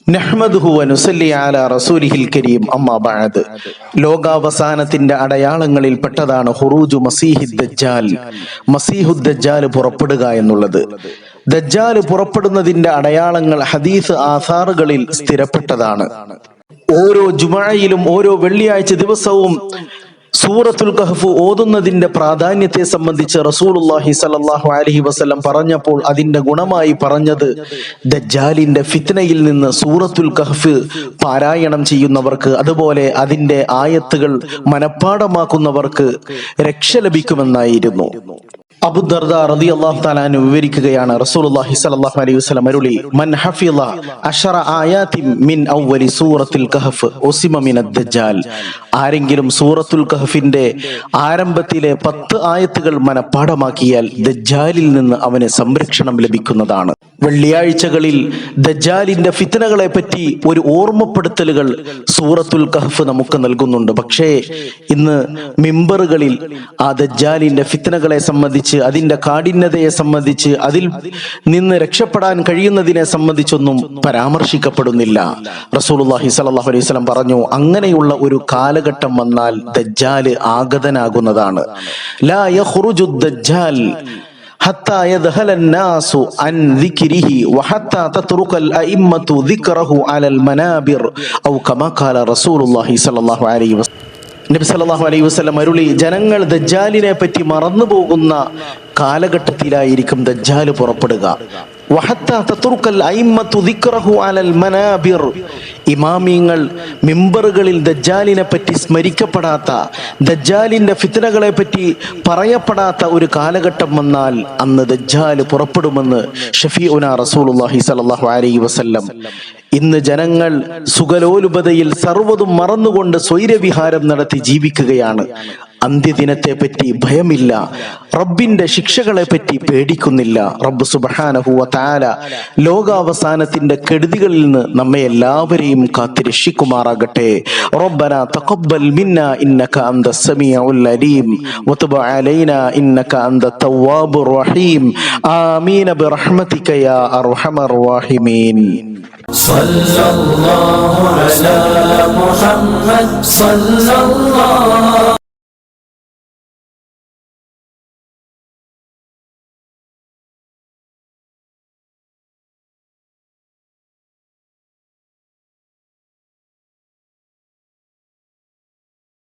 നഹ്മദുഹു വനുസല്ലി അലാ റസൂലിഹിൽ കരീം. അമ്മാ ബഅദ്. ലോകാവസാനത്തിന്റെ അടയാളങ്ങളിൽ പെട്ടതാണ് ഖുറൂജു മസീഹിദ് ദജ്ജാൽ. മസീഹുദ് ദജ്ജാൽ പുറപ്പെടുക എന്നുള്ളത്. ദജ്ജാൽ പുറപ്പെടുന്നതിന്റെ അടയാളങ്ങൾ ഹദീസ് ആസാറുകളിൽ സ്ഥിരപ്പെട്ടതാണ്. ഓരോ ജുമുഅയിലും ഓരോ വെള്ളിയാഴ്ച ദിവസവും സൂറത്തുൽ കഹ്ഫ് ഓതുന്നതിന്റെ പ്രാധാന്യത്തെ സംബന്ധിച്ച് റസൂലുള്ളാഹി സ്വല്ലല്ലാഹു അലൈഹി വസല്ലം പറഞ്ഞപ്പോൾ അതിന്റെ ഗുണമായി പറഞ്ഞത്, ദജ്ജാലിന്റെ ഫിത്നയിൽ നിന്ന് സൂറത്തുൽ കഹ്ഫ് പാരായണം ചെയ്യുന്നവർക്ക്, അതുപോലെ അതിന്റെ ആയത്തുകൾ മനഃപ്പാഠമാക്കുന്നവർക്ക് രക്ഷ ലഭിക്കുമെന്നായിരുന്നു. അബൂ ദർദ റളിയല്ലാഹു തആല അൻഹു വിവരിക്കുകയാണ്, റസൂലുള്ളാഹി സ്വല്ലല്ലാഹു അലൈഹി വസല്ലം അരുളി, മൻ ഹഫിള 10 ആയാതിൻ മിൻ അവ്വലി സൂറത്തുൽ കഹ്ഫ് ഉസിമ മിനദ് ദജ്ജാൽ. ആരെങ്കിലും സൂറത്തുൽ കഹ്ഫിന്റെ ആരംഭത്തിലെ 10 ആയത്തുകൾ മനഃപ്പാഠമാക്കിയാൽ ദജ്ജാലിൽ നിന്ന് അവന് സംരക്ഷണം ലഭിക്കുന്നതാണ്. വെള്ളിയാഴ്ചകളിൽ ദജ്ജാലിന്റെ ഫിത്നകളെ പറ്റി ഒരു ഓർമ്മപ്പെടുത്തലുകൾ സൂറത്തുൽ കഹ്ഫ് നമുക്ക് നൽകുന്നുണ്ട്. പക്ഷേ ഇന്ന് മിമ്പറുകളിൽ ആ ദജ്ജാലിന്റെ ഫിത്നകളെ സംബന്ധിച്ച്, അതിന്റെ കാഠിന്യതയെ സംബന്ധിച്ച്, അതിൽ നിന്ന് രക്ഷപ്പെടാൻ കഴിയുന്നതിനെ സംബന്ധിച്ചൊന്നും പരാമർശിക്കപ്പെടുന്നില്ല. റസൂലുള്ളാഹി സ്വല്ലല്ലാഹു അലൈഹി വസല്ലം പറഞ്ഞു, അങ്ങനെയുള്ള ഒരു കാലഘട്ടം വന്നാൽ ദജ്ജാൽ ആഗതനാകുന്നതാണ്. ലാ യഖ്റുജു ദജ്ജാൽ حتى يذهل الناس عن ذكره وحتى تترك الأئمة ذكره على المنابر أو كما قال رسول الله صلى الله عليه وسلم. നബി സല്ലല്ലാഹു അലൈഹി വസല്ലം അരുളി, ജനങ്ങൾ ദജ്ജാലിനെ പറ്റി മറന്നു പോകുന്ന കാലഘട്ടത്തിലായിരിക്കും ദജ്ജാൽ പുറപ്പെടുക. ഇമാമിങ്ങൾ മിമ്പറുകളിൽ ദജ്ജാലിനെ പറ്റി സ്മരിക്കപ്പെടാത്ത, ദജ്ജാലിന്റെ ഫിത്നകളെ പറ്റി പറയപ്പെടാത്ത ഒരു കാലഘട്ടം വന്നാൽ അന്ന് ദജ്ജാൽ പുറപ്പെടുമെന്ന് ഷഫീഉനാ റസൂലുള്ളാഹി സ്വല്ലല്ലാഹു അലൈഹി വസല്ലം. ഇന്ന് ജനങ്ങൾ സുഖലോലുപതയിൽ സർവ്വതും മറന്നുകൊണ്ട് സ്വൈരവിഹാരം നടത്തി ജീവിക്കുകയാണ്. അന്ത്യദിനത്തെ പറ്റി ഭയമില്ല, റബ്ബിന്റെ ശിക്ഷകളെ പറ്റി പേടിക്കുന്നില്ല. റബ്ബ് സുബ്ഹാനഹു വ തആല ലോകാവസാനത്തിന്റെ കെടുതികളിൽ നിന്ന് നമ്മെ എല്ലാവരെയും കാത്തുരക്ഷിക്കുമാറാകട്ടെ. റബ്ബനാ തഖബ്ബൽ മിന്നാ ഇന്നക അൻതസ് സമീഉൽ അലീം വതുബ് അലൈനാ ഇന്നക അൻതത് തവ്വാബുർ റഹീം. ആമീൻ ബിറഹ്മതിക യാ അർഹമർ റഹീമീൻ. സല്ലല്ലാഹു അലാ മുഹമ്മദ് സല്ലല്ലാഹു